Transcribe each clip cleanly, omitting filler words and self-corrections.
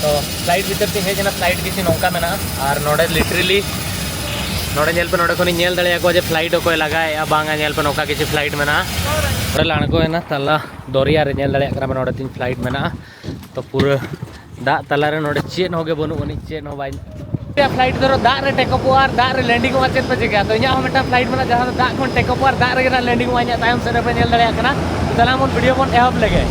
तो फ्लाइट भीतर से हेजना फ्लाइट किसी नौका में ना और नोड़े लिटरली नोड़े नेल पे नोड़े को नेल दड़े को जे फ्लाइट को लगाए या बांगा नेल पे नौका किसी फ्लाइट में ना नोड़े लाणको है ना तला दरिया रे नेल दड़े करा में नोड़े तीन फ्लाइट में ना तो पूरा दा तला रे नोड़े चेन होगे बनु बनी चेन हो बाई फ्लाइट दरो दा रे टेकअप और दा रे लैंडिंग मा चेन पे जगह तो इया मेटा फ्लाइट में जहां दा कोन टेकअप और दा रे लैंडिंग मा तायम से रे पे नेल दड़े कना तला मन वीडियो कोन एहब लगे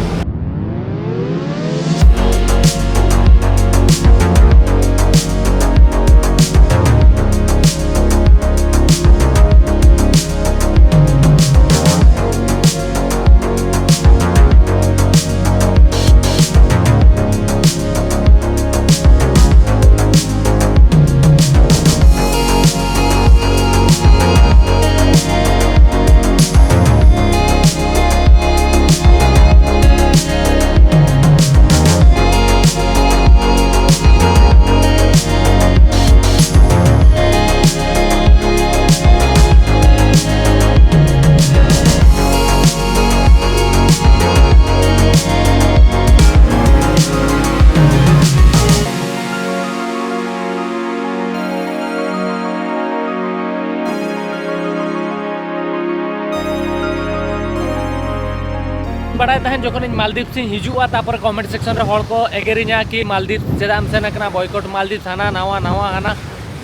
बड़ाई तहन जो मालदीव से हिजुआ तापर कमेंट सेक्शन रे हड़ को एगेरिया कि मालदीव चेदा सेन बॉयकट मालदीव हाना नवा नवा हाना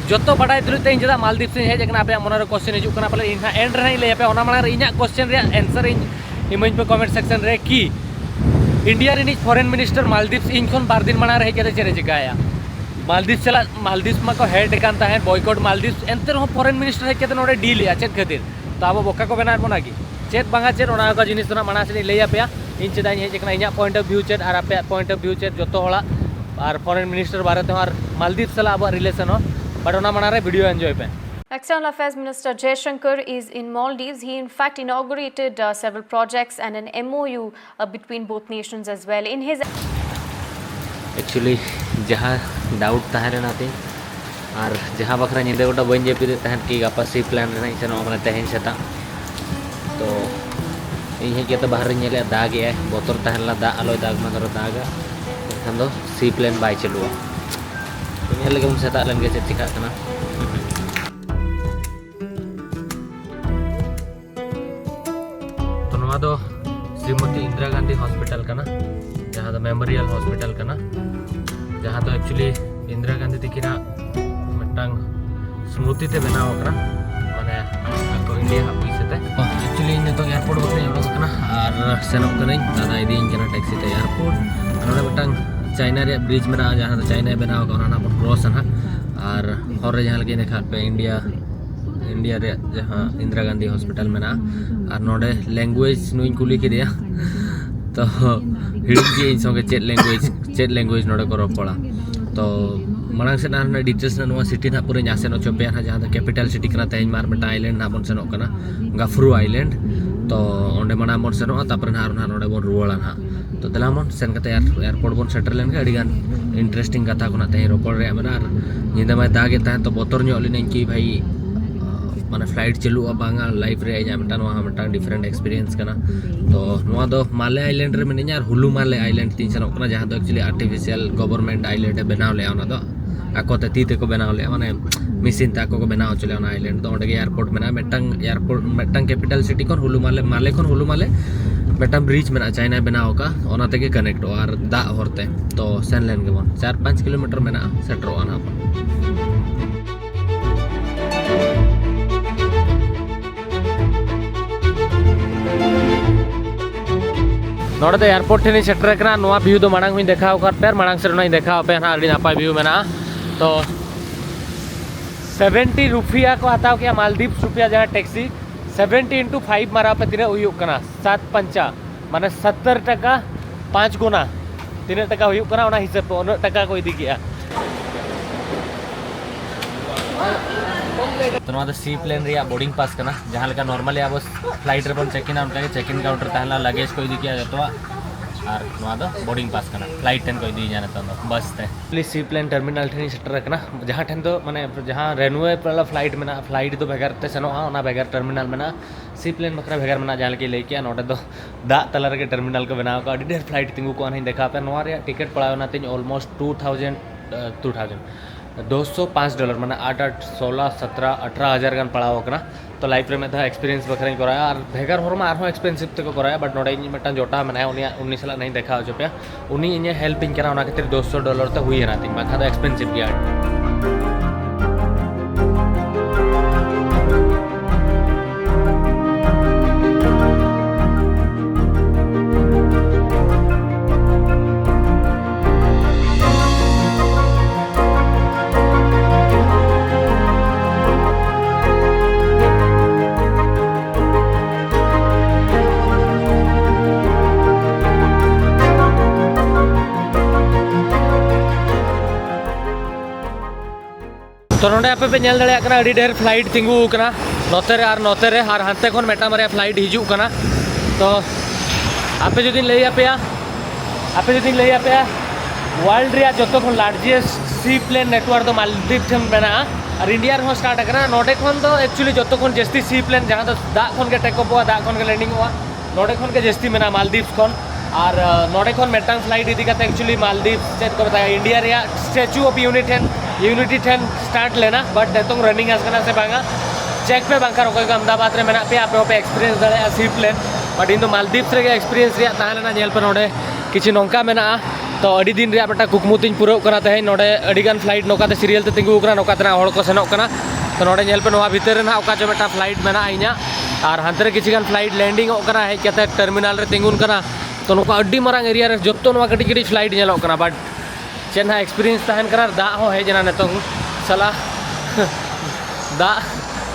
जो बड़ाई तुलते चेदा मालदीव से हेजना पे मन क्वेश्चन हिजुना पाले इन एंड रे लैपे मांग इन क्वेश्चन रे आंसर इमेज पे कमेंट सेक्शन रे कि इंडिया रिनिज फॉरेन मिनिस्टर मालदीव इन खन बार दिन मांग हेज चेरे चिकाया मालदीव चला मालदीव मा को हेड कान ताहेन बॉयकट मालदीव एंते रहो फॉरेन मिनिस्टर हेज नोडे डील या चेत खातिर तो अब बोका को बनार बोना कि चेत बांगा चेत ओना का जिनिस तो माना से लैया पे इन चेदा हेजना इन पॉइंट ऑफ व्यू चेत और आपे पॉइंट ऑफ व्यू चेत जो हड़ा और फॉरेन मिनिस्टर बारे और मालदीव साला अब रिलेशन हो बट ओना माना रे वीडियो एंजॉय पे External Affairs Minister Jaishankar is in Maldives. He in fact inaugurated several projects and an MOU between both nations as well. In his actually जहाँ डाउट तहरे नाते और जहाँ बखरा निदे गोटा बन जेपी तहन कि गापा सी प्लान रे सेनो अपने तहन सेता तो इन के तो बाहर नेले दाग है बोतर तहन ला दा आलो दाग मा दरो दागा एखन दो सी प्लान बाय चलुआ इन लगे उन सेता लन के चेक चिका कना तो नवा दो श्रीमती इंदिरा गांधी हॉस्पिटल कना जहाँ तो मेमोरियल हॉस्पिटल कना जहाँ तो एक्चुअली इंदिरा गांधी तकिना मटांग स्मृति ते बनाव कना माने को इंडिया पैसे एक्चुअली इन तो एयरपोर्ट बकरे उडोक कना और सेनोक कने दादा इदी इन कना टैक्सी ते एयरपोर्ट और मटांग चाइना रे ब्रिज में जहाँ तो चाइना बनाव कना ना क्रॉस ना और हर जहाँ लगे देखा पे इंडिया रे जहाँ इंदिरा गांधी हॉस्पिटल में ना और नोडे लैंग्वेज नुई कुली के दिया तो हिड़ी इन संगे चेट लैंग्वेज नोडे को रोपड़ा तो मांग से ना डिटेल्स ना सिटी ना पूरे यहाँ सेनो चोपे ना जहाँ कैपिटल सिटी कना तेज मार मिटा आइलैंड ना बन सेनो कना गाफ्रू आइलैंड तो ओंडे मना बन सेनो तापर ना नोडे बन रुवाड़ा ना तो दला मन सेन कते एयरपोर्ट बन सेटल लेन के अडिगान इंटरेस्टिंग कथा कोना ते रोपड़ रे मेना निदा मा दागे ताहे तो बोतर ᱧᱚᱜ लिन कि भाई माने फ्लाइट चलुआ बांगा लाइफ रे इᱧ मिटा नोहा मिटा डिफरेंट एक्सपीरियंस कना तो नोआ दो माले आइलैंड रे मिनिया हुलू माले आइलैंड तीन सेनो कना जहाँ तो एक्चुअली आर्टिफिशियल गवर्नमेंट आइलैंड बनाव ले ओना दो आको ते ती ते को बनाव ले माने मिसिन ते आको को बनाव चले ओना आइलैंड तो ओंडे एयरपोर्ट मेना मेटंग कैपिटल सिटी कोन हुलू माले कोन हुलू माले मेटंग ब्रिज मेना चाइना बनाव का ओना ते के कनेक्ट और दा हरते तो सेन लेन के बन 4-5 किलोमीटर मेना सेटरो आना नोड़े तो एयरपोर्ट ठेनी सेटर कना नोआ व्यू तो मांग हुई देखा पे मांग से देखा पे ना अड़ी नापाय व्यू मेना तो 70 रुपया को हताव किया मालदीव रुपया जहाँ टैक्सी 70 × 5 मारा पे तीन हुयुग कना 7-5 माने 70 टका 5 गुना 3 टका हुयुग कना ओना हिसाब पे 9 टका को इदी किया तो नोआ सी प्लेन रे बोर्डिंग पास कना जहाँ लगा नॉर्मली अब फ्लाइट रे बन चेक इन उनका चेक इन काउंटर तहला लगेज को इदी किया जतवा और नवा दो बोर्डिंग पास करना फ्लाइट टेन को इदी जाने तो बस ते प्लीज सी प्लेन टर्मिनल ठेन सेटर करना जहाँ ठेन तो माने जहाँ रेनवे वाला फ्लाइट में फ्लाइट तो भेगार ते सेनो ओना भेगार टर्मिनल में सी प्लेन बखरा भेगार में जहाँ के लेके नोडे दो दा तला रे टर्मिनल को बनाव का अडी ढेर फ्लाइट तिंगु को नहीं देखा पे नवा रे टिकट पड़ावना तीन ऑलमोस्ट 205 माने 8 16 17 18 हज़ार गान पड़ाव करना तो लाइफ में था एक्सपीरियंस बखरा कराया और भेगार हर में आरो एक्सपेंसिव तक कराया बट नोडे मिट्टन जोटा में उन्नी साल नहीं देखा हो पे उन्नी इन हेल्प इन करना खातिर $200 तो हुई ना तीन बाखा एक्सपेंसिव गया तो नोडे आपे पे नेल दड़े अडी ढेर फ्लाइट तिंगू कना नोते रे और हानते खन मेटा मारे फ्लाइट हिजू कना तो आपे जो दिन लई आपे वर्ल्ड रे जतो खन लार्जेस्ट सी प्लेन नेटवर्क तो मालदीव ठेन बना और इंडिया रे स्टार्ट करना नोडे खन तो एक्चुअली जतो खन जस्ती सी प्लेन जहां तो दा खन के टेक अप दा खन के लैंडिंग हुआ नोडे खन के जस्ती मेना मालदीव खन और नोडे खन मेटांग फ्लाइट इदी करते एक्चुअली मालदीव स्टेट को बताया इंडिया रे स्टैचू ऑफ यूनिटी ठेन स्टार्ट लेना बट नेतों रनिंग आसकना से बांगा चेक पे बांकर कोई अहमदाबाद रे मेना पे आपे पे एक्सपीरियंस दड़े seaplane but in Maldives रे एक्सपीरियंस रे ताहलेना नेल पे नोडे किछि नोंका मेना तो अड़ी दिन रे बेटा कुकमुतिन पूरा करा ते नोडे अड़ीगान फ्लाइट नोकाते सीरियल ते तिंगु करा नोकाते ना हड़ को सेनोक कना तो नोडे नेल पे नोवा भीतर ना ओका जो बेटा फ्लाइट मेना इना और हांते रे किछि गान फ्लाइट लैंडिंग कना हेज कते टर्मिनल रे तिंगुन कना तो नोका अड्डी मारांग एरिया रे जत्तो नोवा कटी कटी फ्लाइट नेलोक कना बट चेन्हा एक्सपीरियंस तहन करा दा हो हेजना नेतों सला दा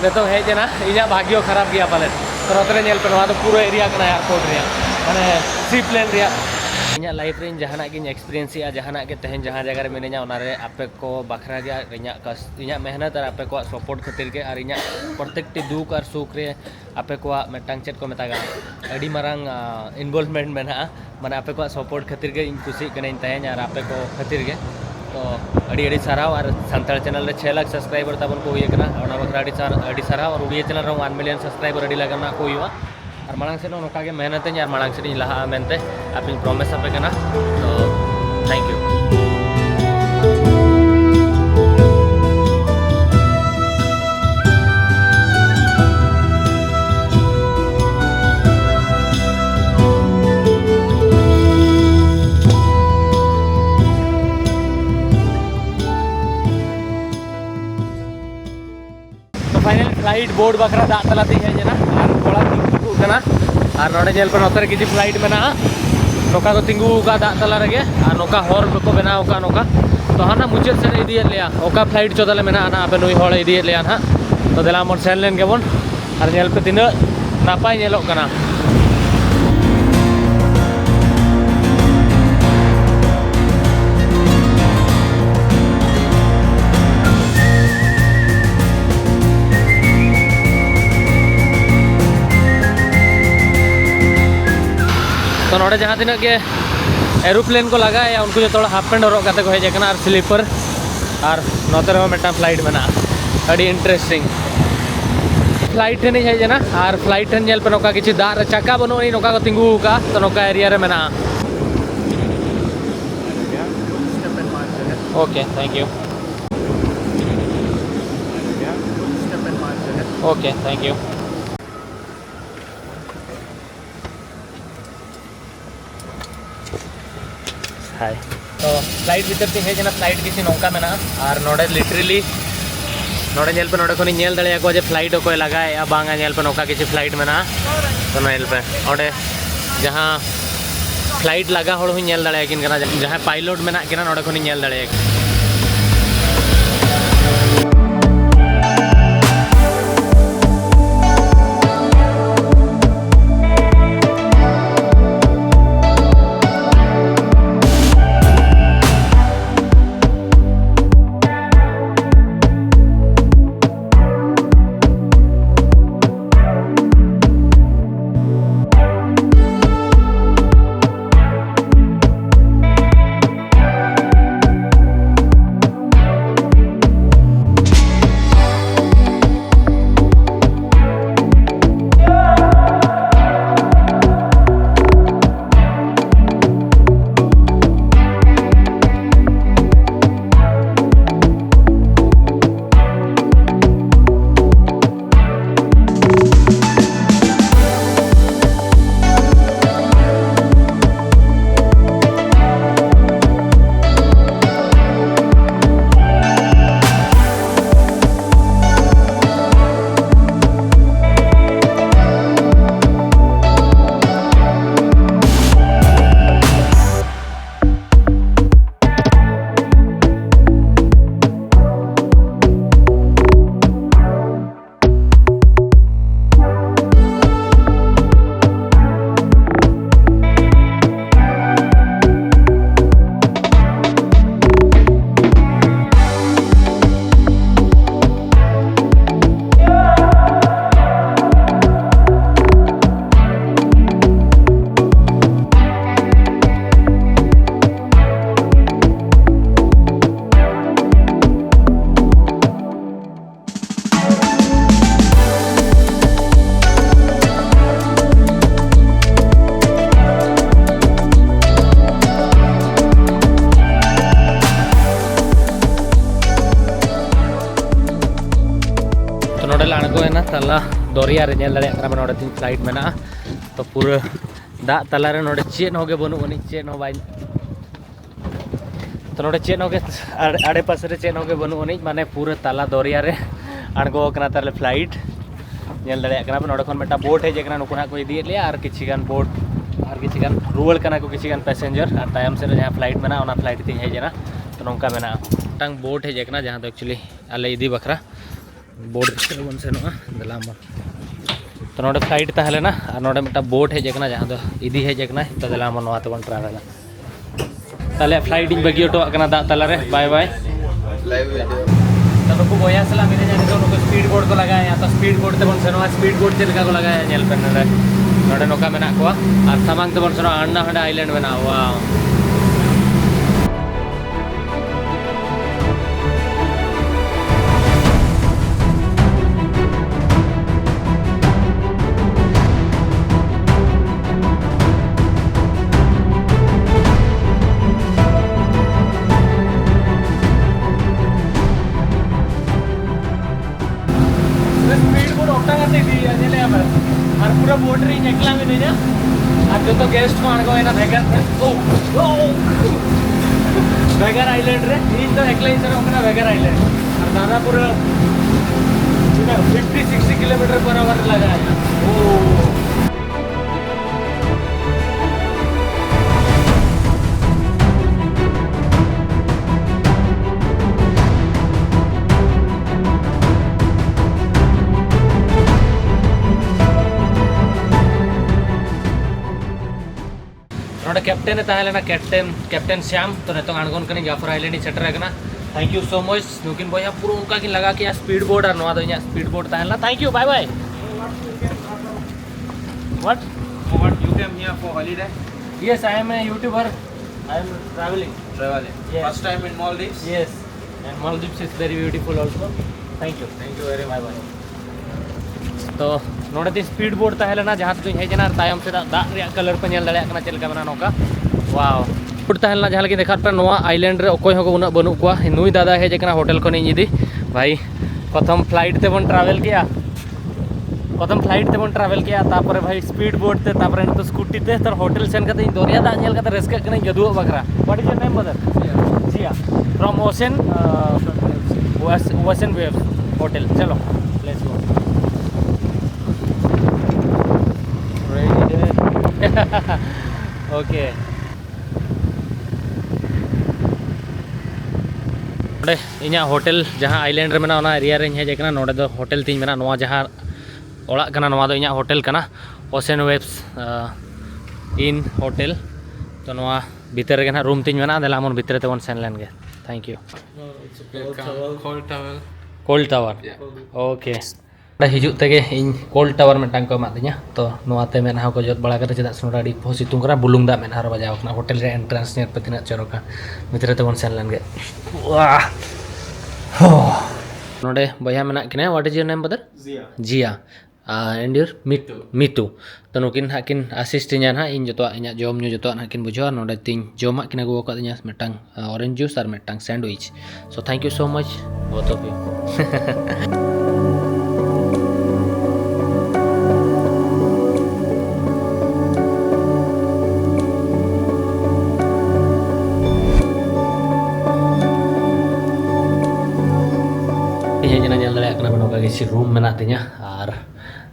नेतों हेजना इना भाग्यो खराब गया पाले तो नोतरे नेल पे नोवा तो पूरा एरिया कना एयरपोर्ट रे माने सी प्लेन रे ᱤᱧᱟᱹᱜ ᱞᱟᱭᱤᱯ ᱨᱮ ᱡᱟᱦᱟᱱᱟᱜ ᱜᱤᱧ ᱮᱠᱥᱯᱤᱨᱤᱭᱮᱱᱥ ᱡᱟᱦᱟᱱᱟᱜ ᱜᱮ ᱛᱮᱦᱮᱧ ᱡᱟᱦᱟᱸ ᱡᱟᱭᱜᱟ ᱨᱮ ᱢᱤᱱᱟᱹᱧᱟ ᱚᱱᱟᱨᱮ ᱟᱯᱮ ᱠᱚ ᱵᱟᱠᱷᱨᱟ ᱜᱮ ᱤᱧᱟᱹᱜ ᱢᱮᱦᱱᱚᱛ ᱟᱨ ᱟᱯᱮ ᱠᱚᱣᱟᱜ ᱥᱟᱯᱳᱨᱴ ᱠᱷᱟᱹᱛᱤᱨ ᱜᱮ ᱟᱨ ᱤᱧᱟᱹᱜ ᱯᱨᱚᱛᱮᱠᱴᱤ ᱫᱩᱠ ᱟᱨ ᱥᱩᱠ ᱨᱮ ᱟᱯᱮ ᱠᱚᱣᱟᱜ ᱢᱤᱫᱴᱟᱝ ᱪᱮᱫ ᱠᱚ ᱢᱮᱛᱟᱜᱼᱟ ᱟᱹᱰᱤ ᱢᱟᱨᱟᱝ ᱤᱱᱵᱚᱞᱵᱷᱢᱮᱱᱴ ᱢᱮᱱᱟᱜᱼᱟ ᱢᱟᱱᱮ ᱟᱯᱮ ᱠᱚᱣᱟᱜ ᱥᱟᱯᱳᱨट ᱠᱷᱟᱹᱛᱤर ᱜᱮ ᱤᱧ ᱠᱩᱥᱤᱜ ᱠᱟᱹᱱᱟᱹᱧ ᱛᱟᱦᱮᱸᱧ ᱟᱨ ᱟᱯᱮ ᱠᱚ ᱠᱷᱟᱹᱛᱤर ᱜᱮ तो अड़ी साराव और सानताड़ चैनल रे 6 लाख सब्सक्राइबर ताबन को हुई कना और बखरा अड़ी साराव और उड़िया चैनल रे 1 मिलियन सब्सक्राइबर अड़ी लगना को हुआ और मांग से नोका के मेहनत और मांग से लहा मेनते आप प्रॉमिस आपे कना तो thank you final flight board बखरा दा तलाते है जना और थोड़ा तिंगु कना और नोडे जेल पर नोतर किछि फ्लाइट मेना नोका तो तिंगु का दा तला रगे और नोका हॉर को बनाव का नोका तो हाना मुचाद से इदी लिया ओका फ्लाइट चोदले मेना ना आपे नुई हॉल इदी लिया ना तो देला मोर सेन लेन गेबन और जेल पे तिना नापाय नेलो कना तो नोड़े जहाँ तीन के एरोप्लेन को लगा या उनको जो थोड़ा हाफ पैंट हरक करते को हेजना और स्लीपर और नोते रे मेटा फ्लाइट मेना अड़ी इंटरेस्टिंग फ्लाइट ठेन हेजना और फ्लाइट ठेन नेल पे नोका किछि दा रे चक्का बनो नोका को तिंगु का तो नोका एरिया रे मेना okay thank you okay thank you hi तो फ्लाइट भीतर तीन हेजना फ्लाइट किसी नौका में ना और नोडे लिटरली नोडे नेल पे नोडे को नेल दड़े को जे फ्लाइट को लगा या बांगा नेल पे नौका किसी फ्लाइट में ना तो नेल पे ओडे जहाँ फ्लाइट लगा हड़ हुई नेल दड़े किन कना जहाँ पायलट में ना किना नोडे को नेल दड़े कना तला दरिया रे नेल दाड़े कना नोडे तीन फ्लाइट मेना तो पूरा दाग तला रे नोडे चेन होगे बनु अनि चेन हो बाई तो नोडे चेन होगे आड़े पास रे चेन होगे बनु अनि माने पूरा तला दरिया रे अणगो कना ताले फ्लाइट नेल दाड़े कना नोडे खन मेटा बोट है जेकना नुकुना को इदी ले आर किछिगान बोट आर किछिगान रुवल कना को किछिगान पैसेंजर आर तायम से जहां फ्लाइट मेना ओना फ्लाइट तीन है जना तो नौका मेना टांग बोट है जेकना जहां तो एक्चुअली आले इदी बखरा बोट भितर बन सेनोआ दलाम तो नोडे फ्लाइट ताहले ना और नोडे मेटा बोट है जेकना जहां दो इदी है जेकना तो दलाम नोआ तो बन ट्रैवल ताले फ्लाइट इन बगी ऑटो कना दा ताला रे बाय बाय लाइव वीडियो तो नुकु बोया सला मिने जाने तो नुकु स्पीड बोट को लगाया तो स्पीड बोट ते बन सेनोआ स्पीड बोट ते लगा को लगाया नेल पेन रे नोडे नोका मेना कोआ और सामांग ते बन सेनोआ अन्ना हंडा आइलैंड मेना वाओ और पूरा बोट रे एकला में नहीं और जो तो गेस्ट को आणगो एना भेगर भेगर आइलैंड रे इन तो एकला इनसे ओकना भेगर आइलैंड और दादा पूरा 50-60 किलोमीटर पर आवर लगा है ओ नोडे कैप्टन ताहलेना कैप्टन श्याम तो नेतो आणगोन कनी जाफर आइलैंड सेटर कना थैंक यू सो मच नुकिन बया पूरा उनका की लगा के स्पीड बोट और नोआ दो स्पीड बोट ताहलेना thank you bye bye what you came here for holiday? Yes, I am a YouTuber. I am traveling. Yes. First time in Maldives? Yes, and Maldives is very beautiful also. Thank you very much. Bye. तो नोडे ती speed boat ताहलेना जहां तो हे जना तायम से दा रे colour पे nail दाड़े कना चलका बना नोका वाओ बोट ताहलेना जहां लगे देखा पे नोआ आइलैंड रे ओकोय होको उना बनु कोआ नुई दादा हे जेकना होटल को नहीं इदी भाई प्रथम फ्लाइट ते बन ट्रैवल किया तापरे भाई स्पीड बोट ते तापरे तो स्कूटी ते तर होटल सेन कते दरिया दा नेल कते रेस्का कने जदुआ बकरा what is your name brother Jiya from Ocean Waves hotel चलो लेट्स गो ओके नोडे इना होटल जहां आइलैंड रे मेना ओना एरिया रे हे जेकना नोडे दो होटल तीन मेना नोआ जहां ओड़ा कना नोआ दो इना होटल कना ओशन वेव्स इन होटल तो नोआ भीतर रे ना रूम तीन मेना देला मन भीतर ते वन सेन लेन गे thank you cold towel okay हिजू तेगे इन कोल्ड टावर मेटांग को एमादिया तो नोआते मेना को जत बड़ा करे चदा सुनरा डी सितुंग करा बुलुंग दा मेना बजाव कना होटल रे एंट्रेंस नेर पे तिना चरोका भीतर ते वन सेन लेन गे वाह नोडे बया मेना किने what is your name brother Jiya and your मितु तो नुकिन हाकिन असिस्ट इन ना इन जतो इना जॉम न्यू जतो हाकिन बुझो नोडे तीन जॉमा किना गो का दिना मेटांग ऑरेंज जूस और मेटांग sandwich so thank you so much both of you room मेना तिना और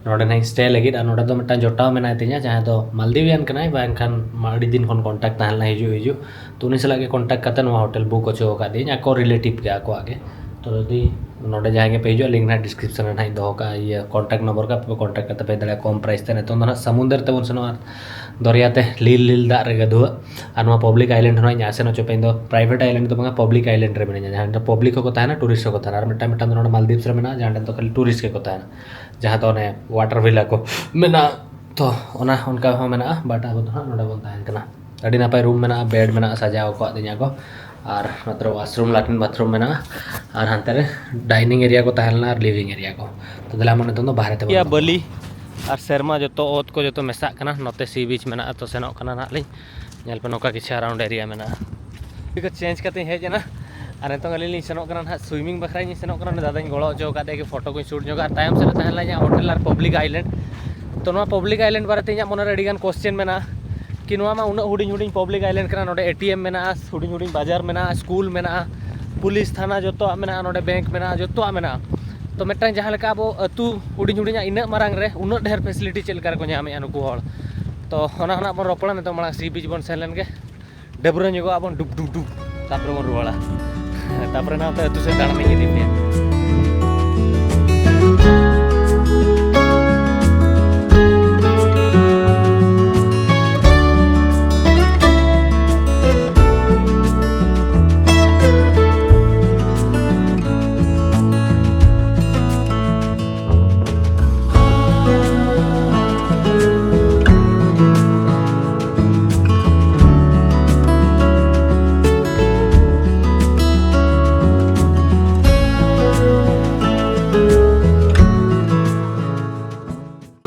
नोडे ना स्टे लगी नोडे दो मेटा जोटाव मेना तिना जहां दो मालदीवियन कनाय बांखान अड़ी दिन खन कांटेक्ट ताहलना हिजू तो उनी सला के कांटेक्ट कते नोआ होटल बुक होचो का दिन आको रिलेटिव के आको आगे तो यदि नोडे जहां के पेजो लिंक ना डिस्क्रिप्शन में ना दो का ये कांटेक्ट नंबर का पे कांटेक्ट करते पे दले कम प्राइस ते तो ना समुद्र ते बन दरियाते लील दा रे गदु और पब्लिक आइलैंड होना आसेन चो पे प्राइवेट आइलैंड तो बंगा पब्लिक आइलैंड रे मेना जहां पब्लिक को ताना टूरिस्ट को ताना और मेटा नोडे मालदीव्स रे मेना जहां तो खाली टूरिस्ट के को ताना जहां तो ने वाटर विला को मेना तो ओना उनका हो मेना बाटा को तो नोडे बन तान कना अड़ी नापाय रूम मेना बेड मेना सजाव को दिना को और मात्र वॉशरूम लैट्रिन बाथरूम मेना और हांते रे डाइनिंग एरिया को ताहलना और लिविंग एरिया को तो दला मन तो बाहर ते या बली और शर्मा जो तो ओत को जो तो मेसा कना नोते सी बीच मेना तो सेनो कना ना ली नेल पे नोका किछ अराउंड एरिया मेना को चेंज करते हे जना और नितों अली सेनोग ना स्विमिंग बखरा सेनोग दादा गड़ो हचो कि फोटो को शूट जोगा तायम से तहन होटल और पब्लिक आइलैंड तो पब्लिक आइलैंड बारे इन मन अड़ीगान क्वेश्चन में कि उन हुडिंग पब्लिक आइलैंड का नोडे ATM में हुडिंग बाजार में स्कूल में पुलिस थाना जो नोडे बैंक में जो में तो मिट्टांग जहाँ लेका अब अतु हुडिंग इन मारांग रे उन ढेर फैसिलिटी चलकर को नामे नुकु हड़ तो बन रोपड़ा नित मांग सी बीच बन सेन लेंगे डबरा जोगा बन डुब डुब डुब तापर बन रुआड़ा तापर ना अतु से दाड़ा नहीं दी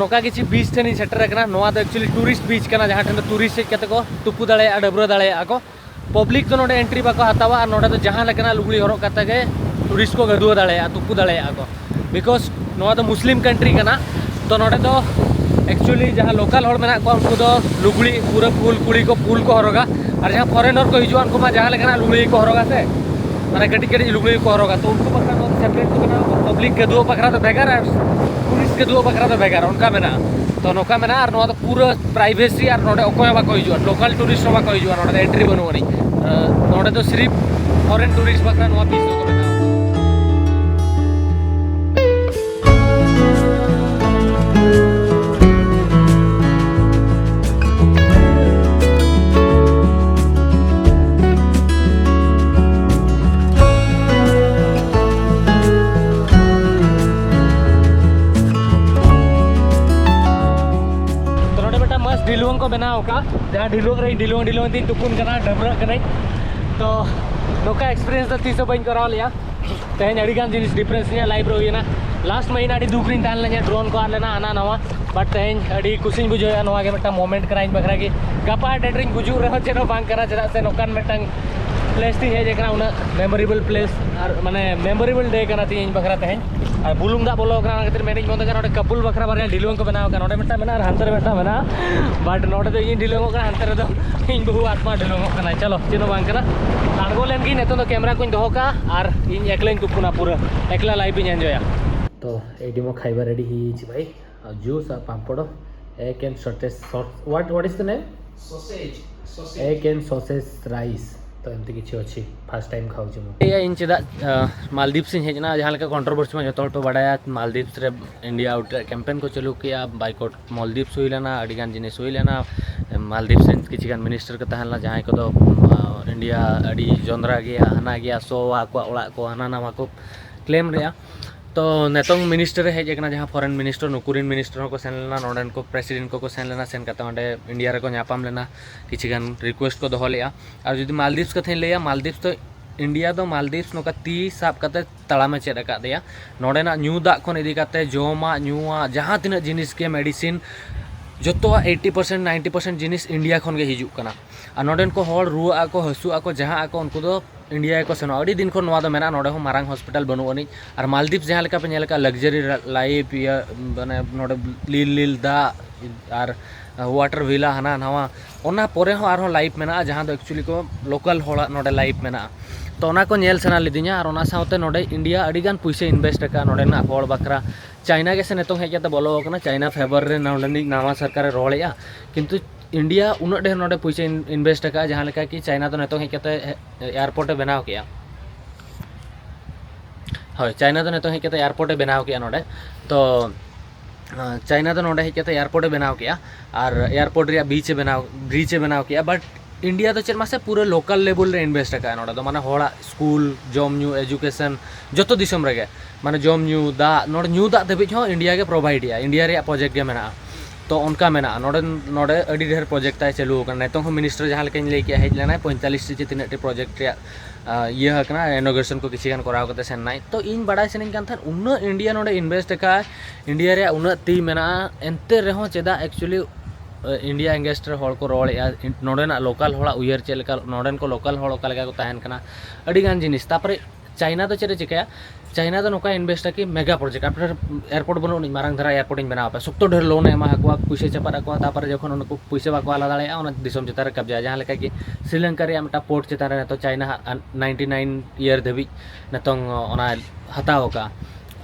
नौका किसी बीच ठेन सेटर एक्चुअली टूरिस्ट बीच का जहाँ ठेन टूरिस्ट हेज को तुपू दाड़ा डबरा दाड़ा को पब्लिक तो नोडे एंट्री बाको हतावा और नोडे तो जहाँ लेकना लुगड़ी हरक करते गे टूरिस्ट को गदुआ दाड़ा तुपू दाड़ा को बिकॉज नोआ तो मुस्लिम कंट्री का तो नोडे तो एक्चुअली जहाँ लोकल हड़ मेना को उनको तो लुगड़ी पूरा फुल कुड़ी को फुल को हरगा और जहाँ फॉरेनर को हिजुआ उनको जहाँ लेकना लुगड़ी को हरगा से माने कटी कटी लुगड़ी को हरगा तो उनको बखरा सेपरेट तो बना पब्लिक गदुआ बखरा तो बेगार टूरिस्ट के दुआ बखरा तो बेगार उनका मेना तो नौका मेना और नोआ तो पूरा प्राइवेसी और नोडे अकोय बाको हिजुआ लोकल टूरिस्ट बाको हिजुआ नोडे एंट्री बनूनी नोडे तो सिर्फ फॉरेन टूरिस्ट बखरा नोआ पीस को मेना ढिलुंग को बनाव का जहाँ ढिलुंग तीन टुकुन करना डबरा कनाई तो नौका एक्सपीरियंस तो तीसो बन कराव लिया तेहन अड़ीगान जिनिस डिफरेंस लाइफ रे हुईना लास्ट महीना अड़ी दुख रीन तान लेना ड्रोन को आर लेना आना नवा बट तेहन अड़ी कुछ बुझे नवा के मिट्टा मोमेंट करा बखरा की गपा डेटरी गुजू रहो चेनो बांग करा चेदा से नौकान मिट्टांग प्लेस थी हेज एकना उना मेमोरेबल प्लेस और माने मेमोरेबल डे कना थी बखरा तेहन और बुलुंग दा बोलो कना खातिर मेनिंग बंद करा कपुल बखरा बारे ढिलुंग को बनाव कना मिट्टा मेना और हंतर मिट्टा मेना बट नोडे तो इन ढिलुंग को हंतर तो इन बहु आत्मा ढिलुंग कना चलो चेनो बांग करा आड़गो लेन की नेतो तो कैमरा को दोहो का और इन एकला तुपुना पूरा एकला लाइव इन एंजॉय तो एडिमो खाइबा रेडी ही भाई जूस और पापड़ egg and sausage what is the name sausage egg and sausage rice तो एमती किसी अच्छी फर्स्ट टाइम खाऊ इन चेदा मालदीव्स हेजना जहाँ कंट्रोवर्सी में जो पे बाड़ा मालदीव्स रे इंडिया आउट कैंपेन को चालू किया बाइकॉट मालदीव्स हुई लेना अड़ीगान जिनिस हुई लेना मालदीव्स किसी गान मिनिस्टर को तहना जहाँ को इंडिया अड़ी जोंद्रा गया हना गया सो ओड़ा को हना नवा को क्लेम रे तो नेतोंग मिनिस्टर हेजना जहाँ फॉरेन मिनिस्टर नुकुरिन मिनिस्टर को सेन लेना नोडेन को प्रेसिडेंट को सेन लेना सेन करते वहाँ इंडिया को नापाम लेना किसी गान रिक्वेस्ट को दोहो लेया और जो मालदीव्स कथे लिया मालदीव्स तो इंडिया तो मालदीव्स नौका ती साब करते तड़ामे चेद अकादेया नोडेना न्यू दा खन इदी करते जोमा न्यूआ जहाँ तीना जिनिस के मेडिसिन जो 80% 90% जिनिस इंडिया खन के हिजुक कना और नोडेन को हर रुआ को हसुआ को जहाँ को उनको तो इंडिया को सेनो अड़ी दिन को नवा मेना नोडे हो मारांग हॉस्पिटल बनुनी और मालदीव्स जहाँ लेका पे नेलका लग्जरी लाइफ या माने नोडे लील लील दा और वाटर विला हना नवा ओना परे हो आरो लाइफ मेना जहाँ तो एक्चुअली को लोकल होड़ा नोडे लाइफ मेना तो ओना को नेल सेना लिदिया और ओना साउते नोडे इंडिया अड़ीगान पैसा इन्वेस्ट का नोडे ना हड़ बकरा चाइना के से नितों हेजते बोलो कना चाइना फेवर रे नोडे नवा सरकार रोड़ेया किंतु इंडिया उन ढेर नोडे पैसा इन्वेस्ट का जहाँ लेका कि चाइना तो नितों हेजते एयरपोर्टे बनाव किया हाँ चाइना तो नितों हेजते एयरपोर्टे बनाव किया नोडे तो चाइना तो नोडे हेजते एयरपोर्टे बनाव किया और एयरपोर्ट रे ब्रिजे बनाव किया बट इंडिया तो चेमा से पूरे लोकल लेवल रे इन्वेस्ट का नोडे तो माने होड़ा स्कूल जम न्यू एजुकेशन जो दिसम रे माने जम न्यू दा नोडे न्यू दा धबिज हो इंडिया के प्रोवाइड या इंडिया रे प्रोजेक्ट के मेना तो उनका मेना नोडे अड़ी ढेर प्रोजेक्ट है चालू करना नितों मिनिस्टर जहाँ लेकिन लई के हेज लेना 45 से तीन प्रोजेक्ट ये इनोग्रेशन को किसी गान कराव करते सेन तो इन बड़ा सेन कान उन इंडिया नोडे इन्वेस्ट का इंडिया रे उन ती मेना एनते रहो चेदा एक्चुअली इंडिया एंगेस्टर हॉल को रोड़ेगा नोडेना लोकल होड़ा उयर चेलका नोडेन को लोकल होड़ ओकालेका को तहन कना अड़ी गान जिनिस तापरे चाइना तो चेरे चिकाया चाइना तो नौका इन्वेस्ट की मेगा प्रोजेक्ट अपने एयरपोर्ट बनो मारंग धरा एयरपोर्ट बनाव पे सुक्तो ढेर लोन एमा को पैसे चपा को तापर जखन उनको पैसे बाको आला दाड़े ओना दिसम चितार कब्जा जहाँ लेका कि श्रीलंका रे मिटा पोर्ट चितार तो चाइना 99 ईयर धबी नतोंग ओना हताव का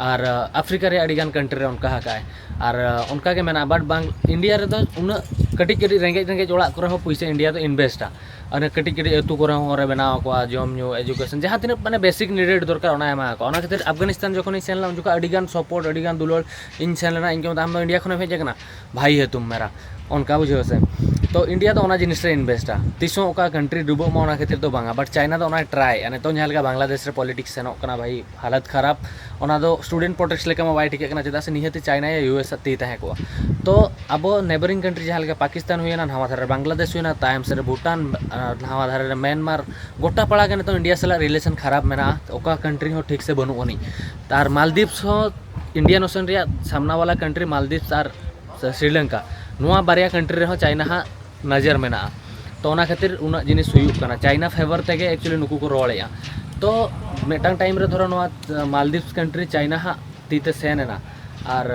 और अफ्रीका रे अड़ीगान कंट्री रे उनका हकाय और उनका के मेना बट बांग इंडिया रे तो उन कटी कटी रेंगे ओड़ा को हो पैसे इंडिया तो इन्वेस्टा और कटी कटी अतु को रे बनाव को जम न्यू एजुकेशन जहाँ तीन माने बेसिक नीडेड दरकार ओना एमा को ओना खातिर अफगानिस्तान जखन सेन ला उनका अड़ीगान सपोर्ट अड़ीगान दुलड़ इन सेन लेना इनके हम इंडिया खन भेजे कना भाई है तुम मेरा उनका बुझे से तो इंडिया तो ओना जिनिस रे इन्वेस्टा तीसों ओका कंट्री डुबो मा ओना खातिर तो बांगा बट चाइना तो ओना ट्राई यानी तो झलका बांग्लादेश रे पॉलिटिक्स सेनो कना भाई हालत खराब ओना दो स्टूडेंट प्रोटेक्ट लेका मा बाय ठीक कना चेदा से निहति चाइना या यूएस ती तहे को तो अब नेबरिंग कंट्री झलका पाकिस्तान हुई ना नवा धारे बांग्लादेश हुई ना तायम से भूटान नवा धारे म्यांमार गोटा पड़ा के तो इंडिया सला रिलेशन खराब मेना ओका कंट्री हो ठीक से बनु ओनी तार मालदीव्स हो इंडियन ओशन रे सामना वाला कंट्री मालदीव्स और श्रीलंका नुआ बारिया कंट्री रे चाइना हा नजर मेना तो ओना खातिर उना जिनिस हुयुक कना चाइना फेवर तेगे एक्चुअली नुकु को रोड़ेया तो मेटांग टाइम रे धरो नुआ मालदीव्स कंट्री चाइना हा तीते सेन ना और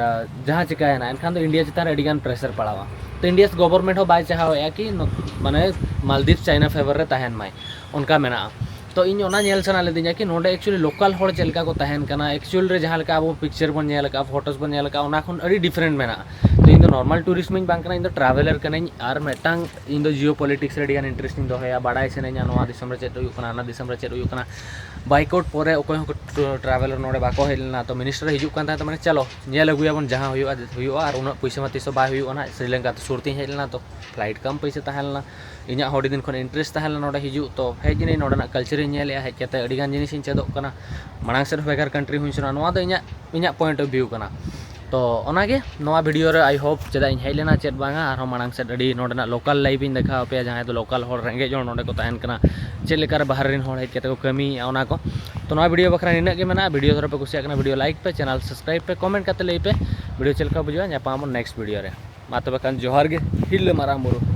जहाँ चिकाय ना एनखान तो इंडिया चितान अड़ीगान प्रेशर पड़ावा तो इंडिया गवर्नमेंट हो बाय चाहवा कि माने मालदीव्स चाइना फेवर रे तहन माय उनका मेना तो इन ओना नेल सना लेदिया कि नोडे एक्चुअली लोकल होड़ चलका को तहन कना एक्चुअल रे जहाँ लेका अब पिक्चर बन नेल का फोटोस बन नेल का ओना खन अड़ी डिफरेंट मेना तो इन नॉर्मल टूरिस्ट में बांग कना इन ट्रैवलर कना और मेटांग इन जियो पॉलिटिक्स रे डिगान इंटरेस्टिंग दो है बाडाय से नया नोआ दिसम रे चेत हुयुक कना ना दिसम रे चेत हुयुक कना बाइकआउट परे ओको ट्रैवलर नोडे बाको हेलना तो मिनिस्टर हिजुक कान तो माने चलो नेल अगुया बन जहाँ हुयुआ और उन पैसा मत बाय हुयुआ श्रीलंका तो सुरती हेलना तो फ्लाइट कम पैसे तहलना इना हडी दिन खन इंटरेस्ट तहलना नोडे हिजु तो हेज नहीं नोडना कल्चर नेले हेज कते अड़ीगान जिनिस चेदोक कना मांग से बेगार कंट्री हुई सुना नोआ तो इना पॉइंट ऑफ व्यू कना तो ओनागे नोआ वीडियो रे I hope Cheda in hedge लेना चेद बांगा और मांग से अड़ी नोडना लोकल लाइफ इन देखा पे जहाँ तो लोकल होड़ रेंगे जो नोडे को तहन कना चेद लेकर बाहर रिन होड़ हेज कते को कमी ओना को तो नोआ वीडियो बखरा निना के मेना वीडियो थोड़ा पे कुसिया कना वीडियो लाइक पे चैनल सब्सक्राइब पे कमेंट करते लई पे वीडियो चलका बुझवा नेक्स्ट वीडियो रे मा तबे कान जोहार गे हिल मारा मुरु।